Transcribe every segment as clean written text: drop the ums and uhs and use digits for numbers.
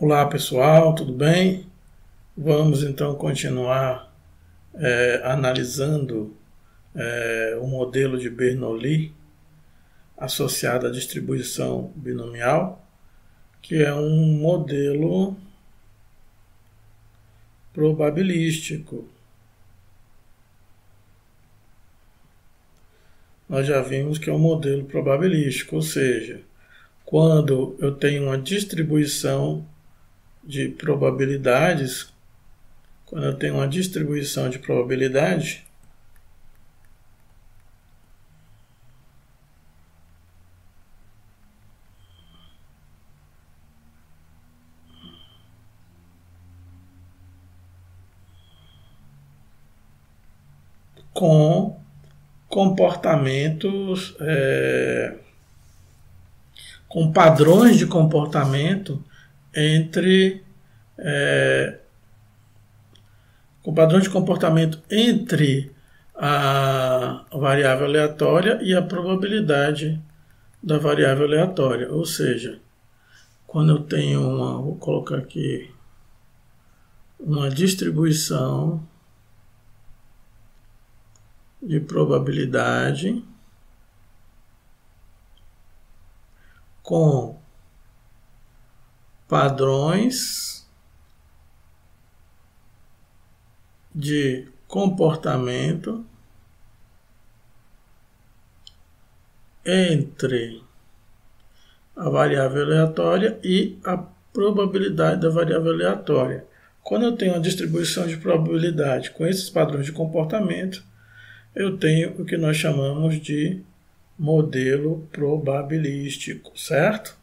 Olá pessoal, tudo bem? Vamos então continuar analisando o modelo de Bernoulli associado à distribuição binomial, que é um modelo probabilístico. Nós já vimos que é um modelo probabilístico, ou seja, quando eu tenho uma distribuição de probabilidades, com comportamentos, com padrões de comportamento entre a variável aleatória e a probabilidade da variável aleatória. Ou seja, quando eu tenho vou colocar aqui uma distribuição de probabilidade com padrões de comportamento entre a variável aleatória e a probabilidade da variável aleatória. Quando eu tenho uma distribuição de probabilidade com esses padrões de comportamento, eu tenho o que nós chamamos de modelo probabilístico, certo?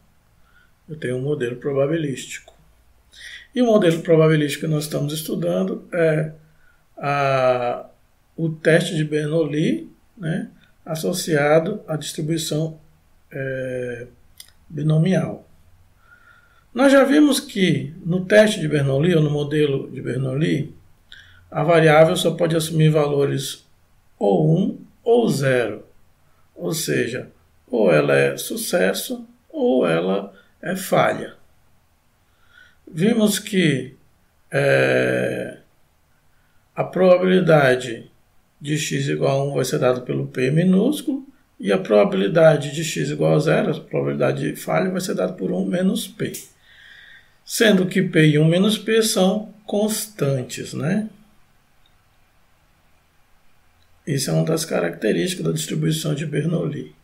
Eu tenho um modelo probabilístico. E o modelo probabilístico que nós estamos estudando é o teste de Bernoulli, né, associado à distribuição binomial. Nós já vimos que no teste de Bernoulli, ou no modelo de Bernoulli, a variável só pode assumir valores ou 1 ou 0. Ou seja, ou ela é sucesso ou ela é falha. Vimos que a probabilidade de x igual a 1 vai ser dada pelo p minúsculo e a probabilidade de x igual a 0, a probabilidade de falha, vai ser dada por 1 menos p. Sendo que p e 1 menos p são constantes, né? Isso é uma das características da distribuição de Bernoulli.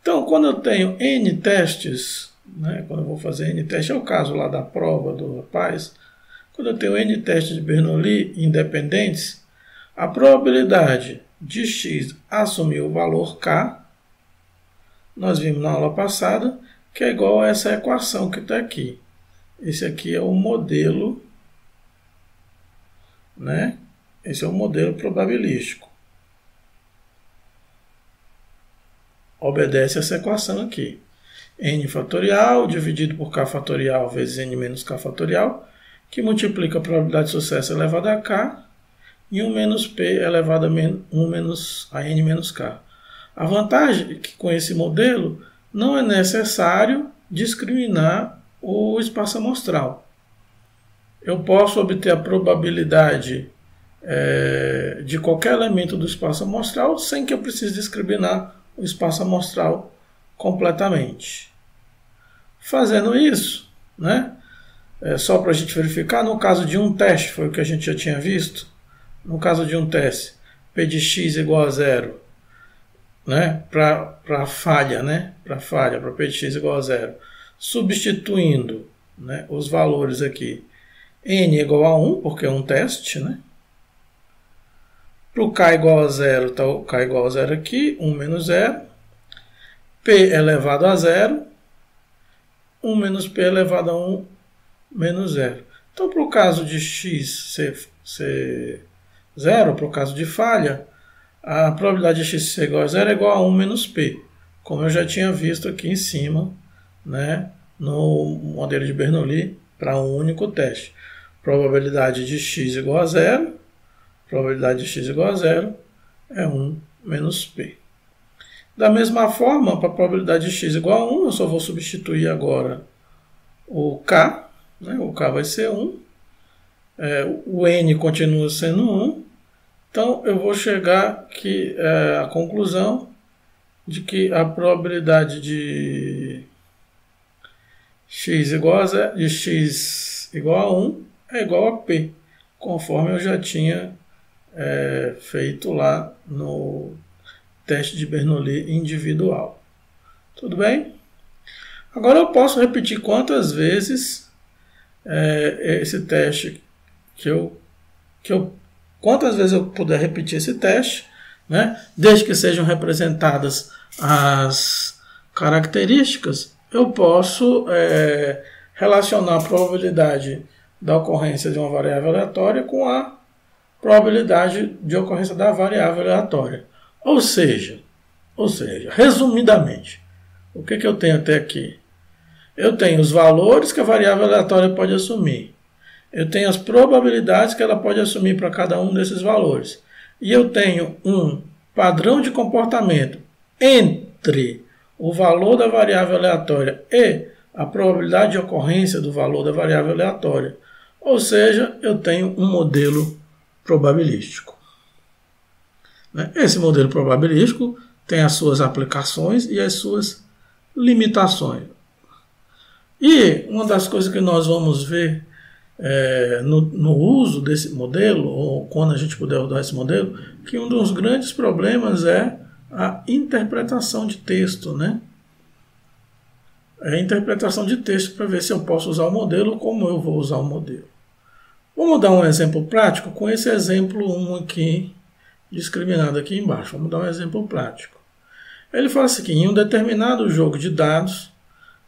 Então, quando eu tenho n testes, né, quando eu vou fazer n testes, é o caso lá da prova do rapaz, quando eu tenho n testes de Bernoulli independentes, a probabilidade de x assumir o valor k, nós vimos na aula passada, que é igual a essa equação que está aqui. Esse aqui é o modelo, né? Esse é o modelo probabilístico. Obedece essa equação aqui. N fatorial dividido por k fatorial vezes n menos k fatorial, que multiplica a probabilidade de sucesso elevada a k e 1 menos p elevado a 1 menos a n menos k. A vantagem é que com esse modelo não é necessário discriminar o espaço amostral. Eu posso obter a probabilidade de qualquer elemento do espaço amostral sem que eu precise discriminar o espaço amostral completamente. Fazendo isso, né, só para a gente verificar, no caso de um teste, foi o que a gente já tinha visto, no caso de um teste, p de x igual a 0, né, para falha, né, para p de x igual a 0, substituindo, né, os valores aqui, n igual a 1, porque é um teste, né, para o k igual a 0, está o k igual a 0 aqui, 1 menos 0. P elevado a 0. 1 menos p elevado a 1 menos 0. Então, para o caso de x ser 0, para o caso de falha, a probabilidade de x ser igual a 0 é igual a 1 menos p. Como eu já tinha visto aqui em cima, né, no modelo de Bernoulli, para um único teste. Probabilidade de x igual a 0. Probabilidade de x igual a 0 é 1 menos p. Da mesma forma, para a probabilidade de x igual a 1, eu só vou substituir agora o k, né? O K vai ser 1. O N continua sendo 1. Então, eu vou chegar à conclusão de que a probabilidade de x igual a 1 é igual a P, conforme eu já tinha feito lá no teste de Bernoulli individual. Tudo bem? Agora eu posso repetir quantas vezes esse teste quantas vezes eu puder repetir esse teste, né? Desde que sejam representadas as características, eu posso relacionar a probabilidade da ocorrência de uma variável aleatória com a probabilidade de ocorrência da variável aleatória. Ou seja, resumidamente, o que eu tenho até aqui? Eu tenho os valores que a variável aleatória pode assumir. Eu tenho as probabilidades que ela pode assumir para cada um desses valores. E eu tenho um padrão de comportamento entre o valor da variável aleatória e a probabilidade de ocorrência do valor da variável aleatória. Ou seja, eu tenho um modelo probabilístico. Esse modelo probabilístico tem as suas aplicações e as suas limitações. E uma das coisas que nós vamos ver no uso desse modelo, ou quando a gente puder usar esse modelo, que um dos grandes problemas é a interpretação de texto, né? A interpretação de texto para ver se eu posso usar o modelo ou como eu vou usar o modelo. Vamos dar um exemplo prático com esse exemplo 1 aqui, discriminado aqui embaixo. Vamos dar um exemplo prático. Ele fala assim, que em um determinado jogo de dados,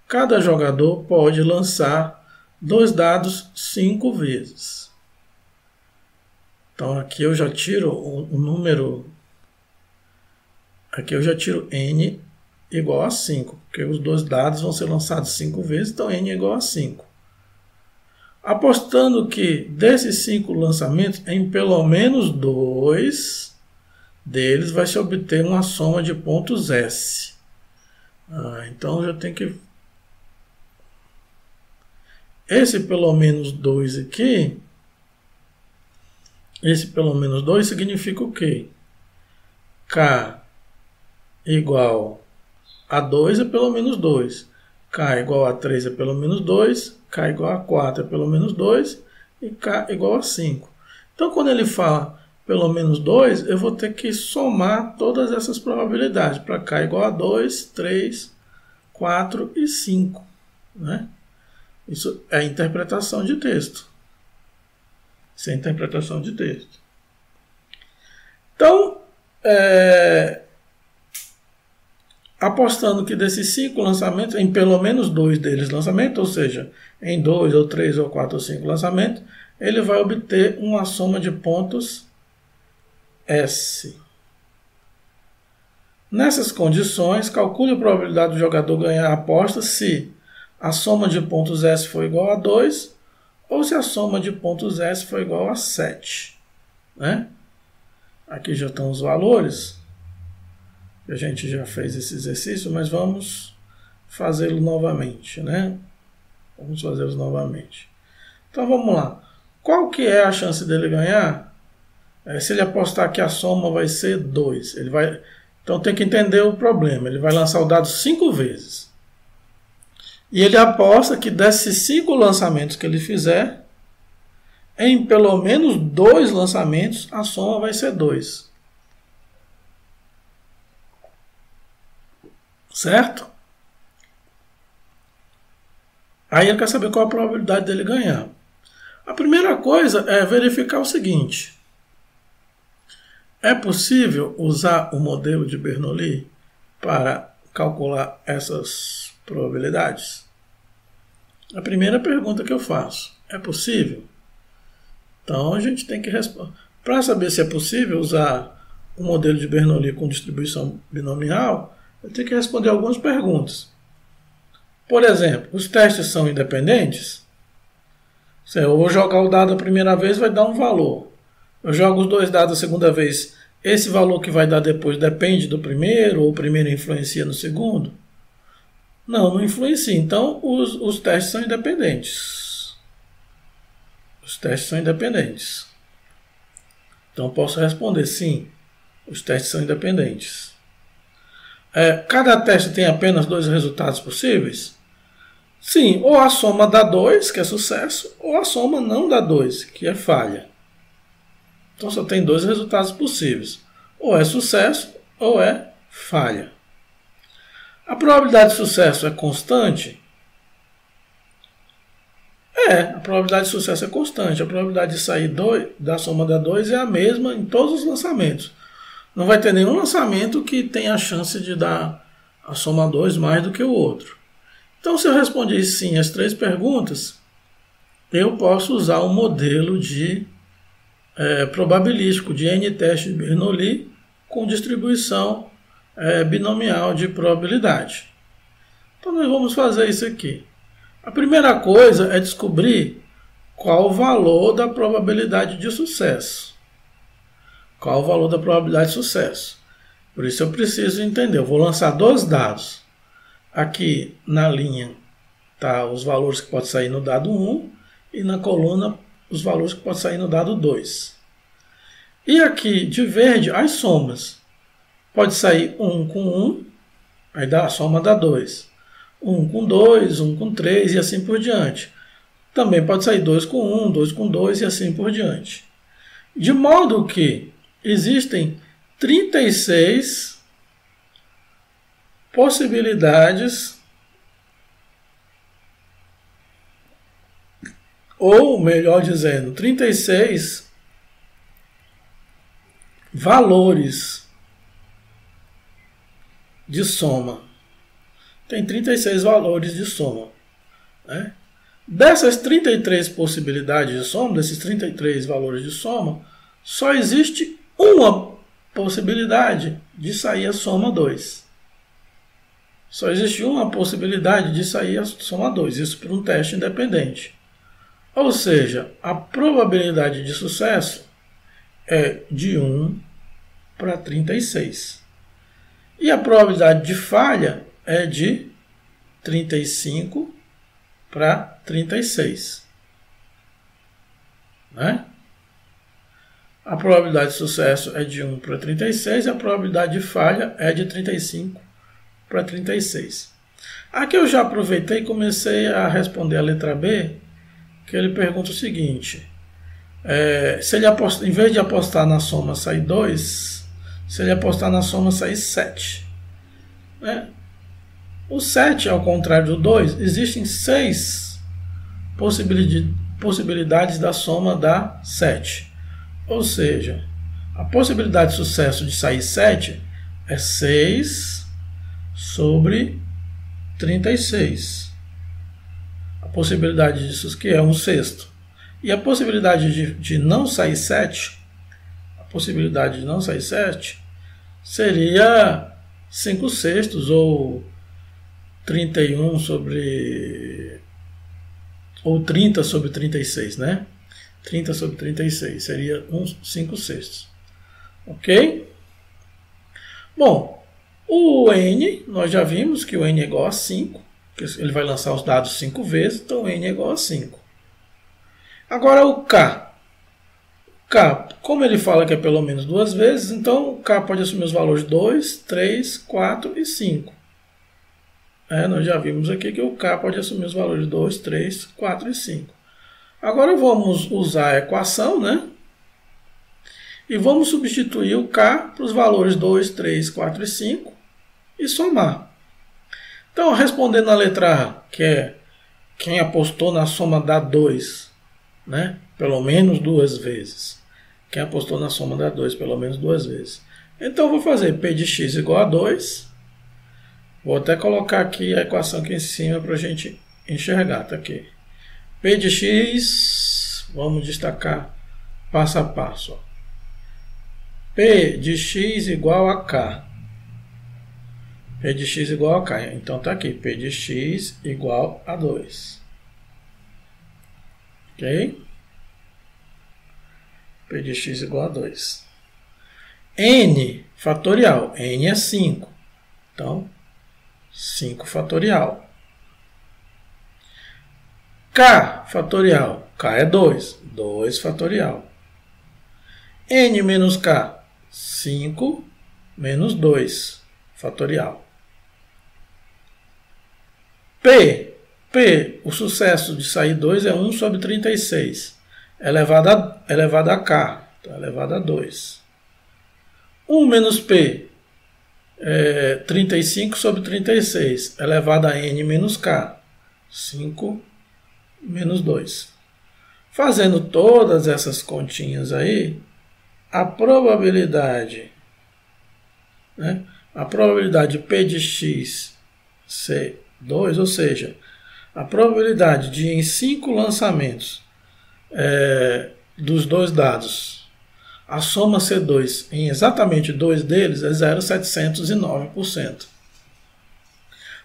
cada jogador pode lançar 2 dados 5 vezes. Então aqui eu já tiro o número, aqui eu já tiro n igual a 5, porque os 2 dados vão ser lançados 5 vezes, então n é igual a 5. Apostando que desses 5 lançamentos, em pelo menos 2 deles vai se obter uma soma de pontos S. Então eu tenho que... Esse pelo menos 2 aqui, esse pelo menos 2 significa o quê? K igual a 2 é pelo menos 2. K igual a 3 é pelo menos 2. K igual a 4 é pelo menos 2. E K igual a 5. Então, quando ele fala pelo menos 2, eu vou ter que somar todas essas probabilidades. Para K igual a 2, 3, 4 e 5. Né? Isso é interpretação de texto. Isso é interpretação de texto. Então, apostando que desses 5 lançamentos, em pelo menos 2 deles lançamentos, ou seja, em 2 ou 3 ou 4 ou 5 lançamentos, ele vai obter uma soma de pontos S. Nessas condições, calcule a probabilidade do jogador ganhar a aposta se a soma de pontos S for igual a 2 ou se a soma de pontos S for igual a 7. Né? Aqui já estão os valores. A gente já fez esse exercício, mas vamos fazê-lo novamente. Né? Vamos fazê-los novamente. Então vamos lá. Qual que é a chance dele ganhar? Se ele apostar que a soma vai ser 2. Então tem que entender o problema. Ele vai lançar o dado 5 vezes. E ele aposta que desses 5 lançamentos que ele fizer, em pelo menos 2 lançamentos, a soma vai ser 2. Certo? Aí ele quer saber qual a probabilidade dele ganhar. A primeira coisa é verificar o seguinte. É possível usar o modelo de Bernoulli para calcular essas probabilidades? A primeira pergunta que eu faço, é possível? Então a gente tem que responder. Para saber se é possível usar o modelo de Bernoulli com distribuição binomial, eu tenho que responder algumas perguntas. Por exemplo, os testes são independentes? Se eu vou jogar o dado a primeira vez, vai dar um valor. Eu jogo os 2 dados a segunda vez, esse valor que vai dar depois depende do primeiro, ou o primeiro influencia no segundo? Não influencia. Então, os testes são independentes. Os testes são independentes. Então, posso responder sim, os testes são independentes. Cada teste tem apenas 2 resultados possíveis? Sim, ou a soma dá 2, que é sucesso, ou a soma não dá 2, que é falha. Então, só tem 2 resultados possíveis. Ou é sucesso, ou é falha. A probabilidade de sucesso é constante? A probabilidade de sucesso é constante. A probabilidade de sair da soma da 2 é a mesma em todos os lançamentos. Não vai ter nenhum lançamento que tenha a chance de dar a soma 2 mais do que o outro. Então, se eu respondi sim às 3 perguntas, eu posso usar um modelo de probabilístico de n-teste de Bernoulli com distribuição binomial de probabilidade. Então, nós vamos fazer isso aqui. A primeira coisa é descobrir qual o valor da probabilidade de sucesso. Qual o valor da probabilidade de sucesso? Por isso eu preciso entender. Eu vou lançar 2 dados. Aqui na linha tá os valores que podem sair no dado 1 e na coluna os valores que podem sair no dado 2. E aqui de verde as somas. Pode sair 1 com 1, aí a soma dá 2. 1 com 2, 1 com 3 e assim por diante. Também pode sair 2 com 1, 2 com 2 e assim por diante. De modo que existem 36 possibilidades, ou melhor dizendo, 36 valores de soma. Tem 36 valores de soma, né? Dessas 33 possibilidades de soma, desses 33 valores de soma, só existe uma possibilidade de sair a soma 2. Só existe uma possibilidade de sair a soma 2, isso por um teste independente. Ou seja, a probabilidade de sucesso é de 1 para 36. E a probabilidade de falha é de 35 para 36. Né? A probabilidade de sucesso é de 1 para 36 e a probabilidade de falha é de 35 para 36. Aqui eu já aproveitei e comecei a responder a letra B, que ele pergunta o seguinte: se ele em vez de apostar na soma sair 2, se ele apostar na soma sair 7. Né? O 7, ao contrário do 2, existem 6 possibilidades da soma dar 7. Ou seja, a possibilidade de sucesso de sair 7 é 6 sobre 36. A possibilidade disso que é 1/6. E a possibilidade de não sair 7, a possibilidade de não sair 7 seria 5/6 ou 31 sobre... ou 30 sobre 36, né? 30 sobre 36 seria 5/6. Ok? Bom, o N, nós já vimos que o N é igual a 5. Ele vai lançar os dados 5 vezes, então o N é igual a 5. Agora o K. K, como ele fala que é pelo menos 2 vezes, então o K pode assumir os valores 2, 3, 4 e 5. Nós já vimos aqui que o K pode assumir os valores 2, 3, 4 e 5. Agora vamos usar a equação, né? E vamos substituir o K para os valores 2, 3, 4 e 5 e somar. Então, respondendo a letra A, que é quem apostou na soma dá 2, né? Pelo menos 2 vezes. Quem apostou na soma dá 2 pelo menos 2 vezes. Então, eu vou fazer P de x igual a 2. Vou até colocar aqui a equação aqui em cima para a gente enxergar. Tá aqui. P de x, vamos destacar passo a passo. Ó. P de x igual a K. P de x igual a K. Então está aqui. P de x igual a 2. Ok? P de x igual a 2. N fatorial. N é 5. Então, 5 fatorial. K fatorial. K é 2. 2 fatorial. N menos K, 5 menos 2 fatorial. P, o sucesso de sair 2 é 1 sobre 36. Elevado a K, então elevado a 2. 1 menos P, 35 sobre 36, elevado a N menos K, 5 menos 2. Fazendo todas essas continhas aí, a probabilidade de P de x ser 2, ou seja, a probabilidade de em 5 lançamentos dos dois dados, a soma ser 2 em exatamente 2 deles é 0,709%.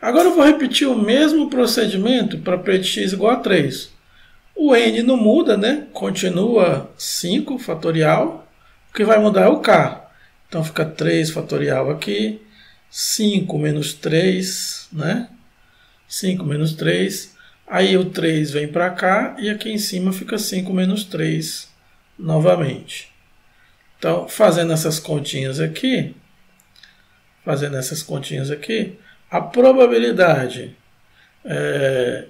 Agora eu vou repetir o mesmo procedimento para P de x igual a 3. O N não muda, né? Continua 5 fatorial. O que vai mudar é o K. Então fica 3 fatorial aqui. 5 menos 3, né? 5 menos 3. Aí o 3 vem para cá e aqui em cima fica 5 menos 3 novamente. Então, fazendo essas continhas aqui, a probabilidade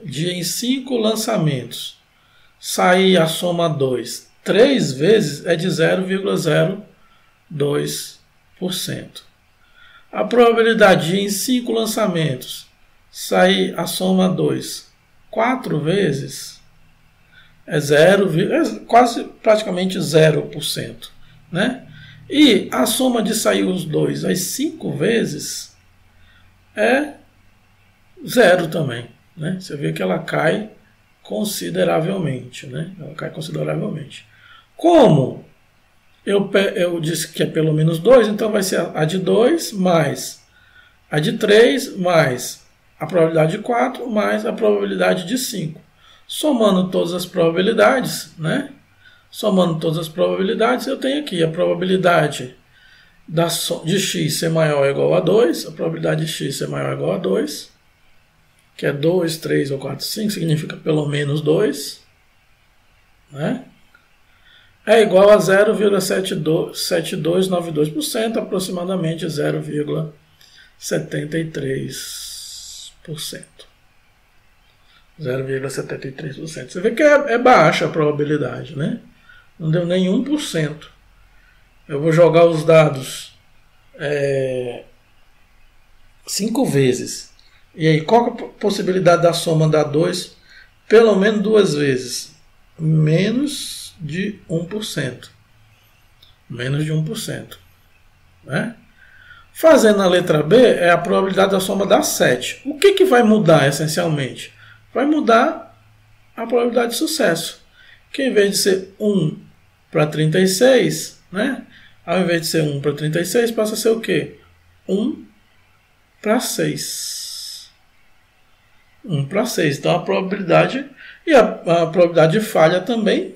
de em 5 lançamentos sair a soma 2 3 vezes é de 0,02%. A probabilidade de em 5 lançamentos sair a soma 2 4 vezes é quase praticamente 0%. Né? E a soma de sair os dois às 5 vezes é 0 também. Né? Você vê que ela cai consideravelmente. Né? Ela cai consideravelmente. Como eu disse que é pelo menos 2, então vai ser a de 2 mais a de 3 mais a probabilidade de 4 mais a probabilidade de 5. Somando todas as probabilidades, né? Eu tenho aqui a probabilidade de x ser maior ou igual a 2, a probabilidade de x ser maior ou igual a 2, que é 2, 3 ou 4, 5, significa pelo menos 2, né? É igual a 0,7292%, aproximadamente 0,73%. 0,73%. Você vê que é baixa a probabilidade, né? Não deu nem 1%. Eu vou jogar os dados 5 vezes. E aí, qual é a possibilidade da soma dar 2? Pelo menos 2 vezes. Menos de 1%. Menos de 1%. Né? Fazendo a letra B, é a probabilidade da soma dar 7. O que vai mudar essencialmente? Vai mudar a probabilidade de sucesso. Que em vez de ser 1 para 36, né? Ao invés de ser 1 para 36, passa a ser o quê? 1 para 6. 1 para 6. Então a probabilidade, e a probabilidade de falha também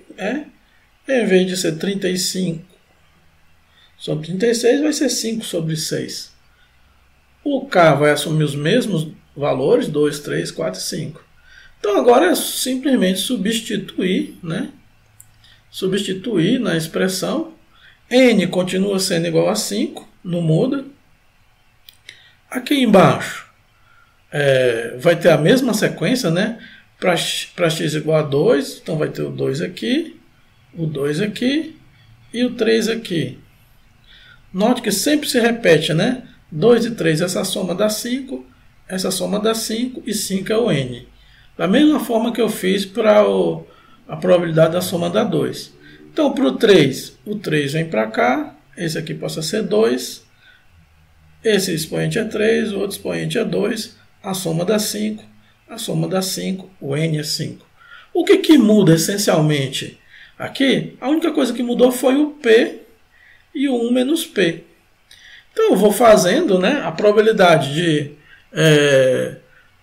em vez de ser 35 sobre 36, vai ser 5 sobre 6. O K vai assumir os mesmos valores, 2, 3, 4 e 5. Então agora é simplesmente substituir, né? Substituir na expressão. N continua sendo igual a 5, não muda. Aqui embaixo vai ter a mesma sequência, né? Para x igual a 2, então vai ter o 2 aqui, o 2 aqui e o 3 aqui. Note que sempre se repete, né? 2 e 3, essa soma dá 5, essa soma dá 5 e 5 é o N. Da mesma forma que eu fiz para a probabilidade da soma dar 2. Então, para o 3 vem para cá, esse aqui passa a ser 2, esse expoente é 3, o outro expoente é 2, a soma dá 5, o N é 5. O que muda essencialmente aqui? A única coisa que mudou foi o P e o 1 menos P. Então, eu vou fazendo, né, a probabilidade de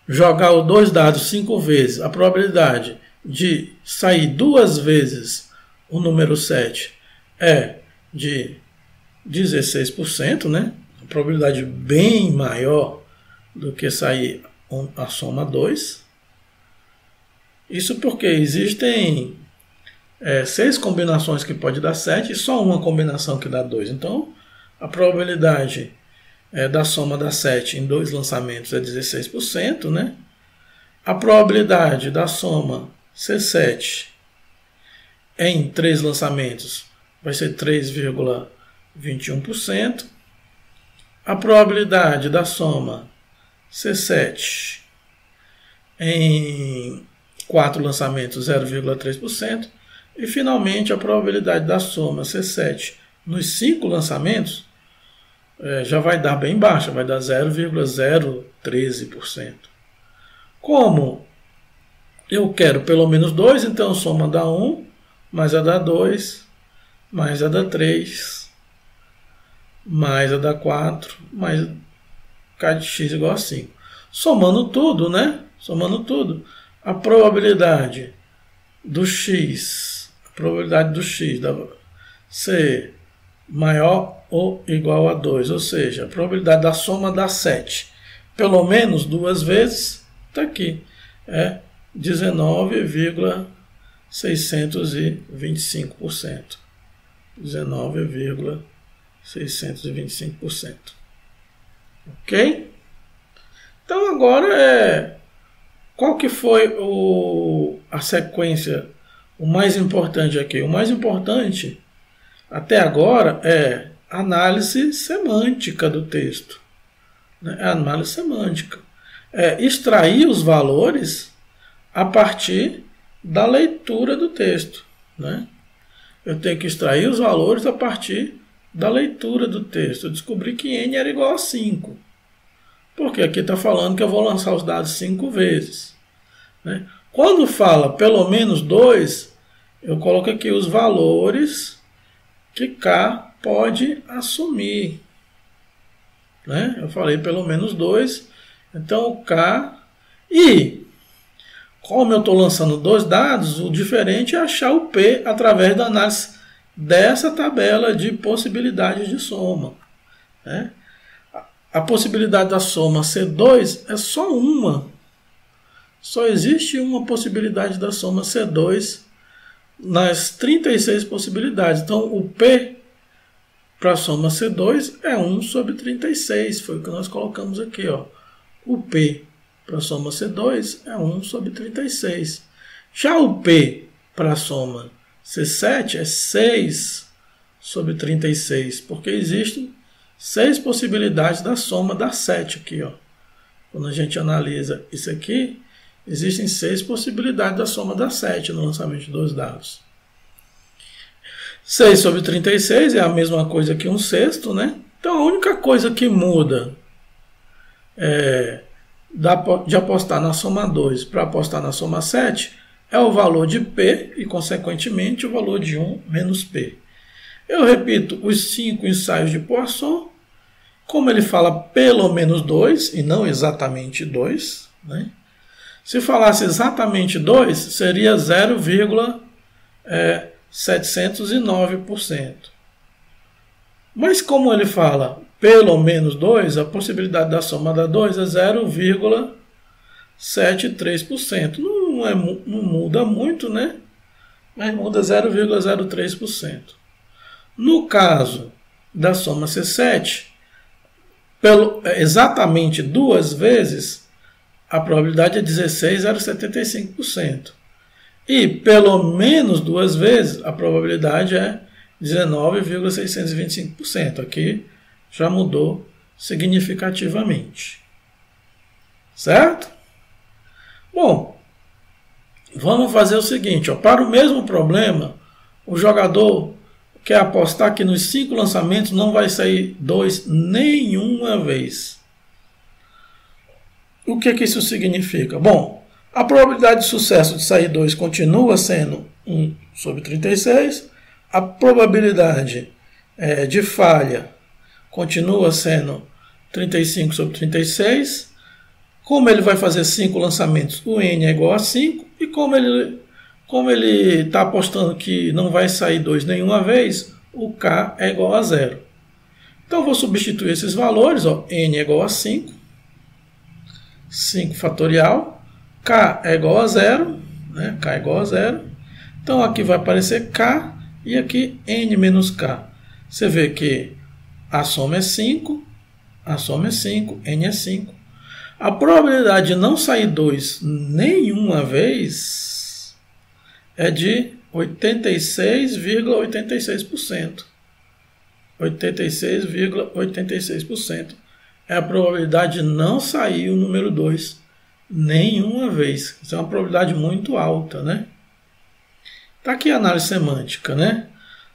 jogar os dois dados 5 vezes, a probabilidade de sair 2 vezes o número 7 é de 16%, né? A probabilidade bem maior do que sair a soma 2. Isso porque existem 6 combinações que pode dar 7 e só uma combinação que dá 2. Então, a probabilidade da soma da 7 em 2 lançamentos é 16%, né? A probabilidade da soma C7 em 3 lançamentos vai ser 3,21%. A probabilidade da soma C7 em 4 lançamentos, 0,3%. E, finalmente, a probabilidade da soma C7 nos 5 lançamentos já vai dar bem baixa, vai dar 0,013%. Como eu quero pelo menos 2, então a soma dá 1, mais a dá 2, mais a dá 3, mais a dá 4, mais k de x igual a 5. Somando tudo, né? Somando tudo, a probabilidade do x ser maior ou igual a 2, ou seja, a probabilidade da soma da 7 pelo menos 2 vezes, está aqui, é 19,625%. 19,625%. Ok? Então agora qual que foi a sequência, o mais importante aqui? O mais importante até agora é análise semântica do texto. Né? Análise semântica. Extrair os valores a partir da leitura do texto. Né? Eu tenho que extrair os valores a partir da leitura do texto. Eu descobri que n era igual a 5. Porque aqui está falando que eu vou lançar os dados 5 vezes. Né? Quando fala pelo menos 2, eu coloco aqui os valores que K pode assumir. Né? Eu falei pelo menos 2, então o K. E como eu estou lançando 2 dados, o diferente é achar o P através da análise dessa tabela de possibilidades de soma. Né? A possibilidade da soma C2 é só uma. Só existe uma possibilidade da soma C2 nas 36 possibilidades. Então, o P para a soma C2 é 1 sobre 36. Foi o que nós colocamos aqui. Ó. O P para a soma C2 é 1 sobre 36. Já o P para a soma C7 é 6 sobre 36, porque existem 6 possibilidades da soma da 7 aqui. Ó. Quando a gente analisa isso aqui, existem 6 possibilidades da soma da 7 no lançamento de 2 dados. 6 sobre 36 é a mesma coisa que 1/6, né? Então a única coisa que muda de apostar na soma 2 para apostar na soma 7 é o valor de P e, consequentemente, o valor de 1 menos P. Eu repito os 5 ensaios de Poisson. Como ele fala pelo menos 2 e não exatamente 2, né? Se falasse exatamente 2, seria 0,709%. Mas como ele fala pelo menos 2, a possibilidade da soma da 2 é 0,73%. Não muda muito, né? Mas muda 0,03%. No caso da soma C7, exatamente 2 vezes, a probabilidade é 16,075%. E pelo menos 2 vezes, a probabilidade é 19,625%. Aqui já mudou significativamente. Certo? Bom, vamos fazer o seguinte. Ó, para o mesmo problema, o jogador quer apostar que nos 5 lançamentos não vai sair 2 nenhuma vez. O que isso significa? Bom, a probabilidade de sucesso de sair 2 continua sendo 1 sobre 36. A probabilidade de falha continua sendo 35 sobre 36. Como ele vai fazer 5 lançamentos, o N é igual a 5. E como ele está apostando que não vai sair 2 nenhuma vez, o K é igual a 0. Então eu vou substituir esses valores. Ó, N é igual a 5. 5 fatorial. K é igual a 0. Né? K é igual a 0. Então aqui vai aparecer K e aqui N menos K. Você vê que a soma é 5, N é 5. A probabilidade de não sair 2 nenhuma vez é de 86,86%. 86,86% é a probabilidade de não sair o número 2 nenhuma vez. Isso é uma probabilidade muito alta, né? Tá aqui a análise semântica, né?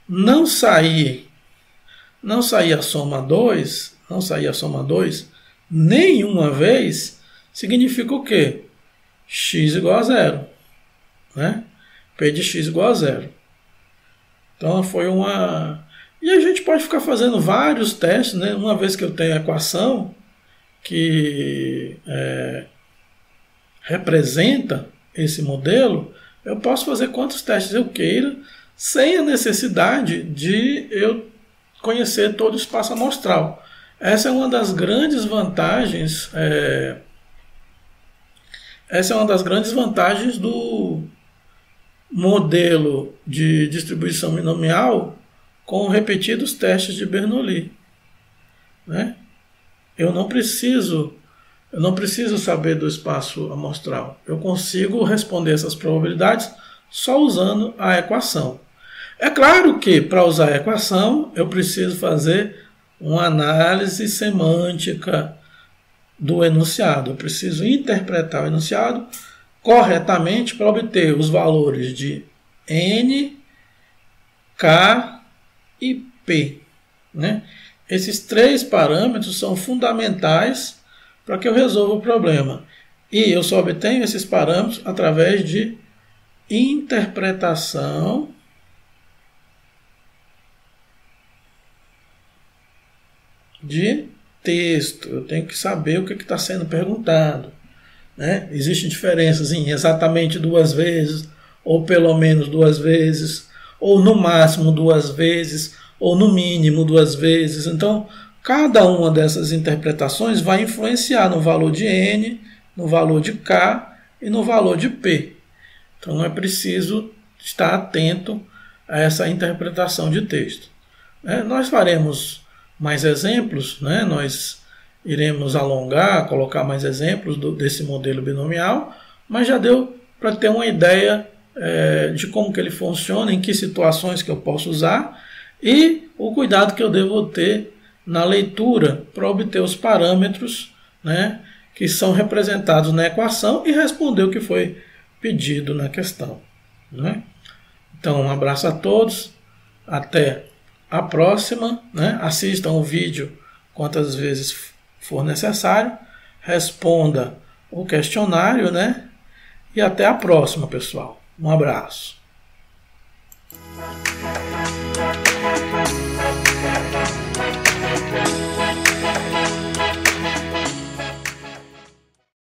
Não sair a soma 2, nenhuma vez, significa o quê? X igual a 0, né? P de x igual a 0. Então foi uma... E a gente pode ficar fazendo vários testes, né? Uma vez que eu tenho a equação que representa esse modelo, eu posso fazer quantos testes eu queira, sem a necessidade de eu conhecer todo o espaço amostral. Essa é uma das grandes vantagens. Essa é uma das grandes vantagens do modelo de distribuição binomial com repetidos testes de Bernoulli, né? Eu não preciso saber do espaço amostral. Eu consigo responder essas probabilidades só usando a equação. É claro que para usar a equação eu preciso fazer uma análise semântica do enunciado. Eu preciso interpretar o enunciado corretamente para obter os valores de N, K e P, né? Esses três parâmetros são fundamentais para que eu resolva o problema. E eu só obtenho esses parâmetros através de interpretação de texto. Eu tenho que saber o que está sendo perguntado, né? Existem diferenças em exatamente 2 vezes, ou pelo menos 2 vezes, ou no máximo 2 vezes, ou no mínimo 2 vezes. Então, cada uma dessas interpretações vai influenciar no valor de N, no valor de K e no valor de P. Então, é preciso estar atento a essa interpretação de texto. Nós faremos mais exemplos, né? Nós iremos alongar, colocar mais exemplos desse modelo binomial, mas já deu para ter uma ideia de como que ele funciona, em que situações que eu posso usar e o cuidado que eu devo ter na leitura para obter os parâmetros, né, que são representados na equação e responder o que foi pedido na questão, né? Então, um abraço a todos, até a próxima, né? Assistam o vídeo quantas vezes for necessário, responda o questionário, né? E até a próxima, pessoal. Um abraço.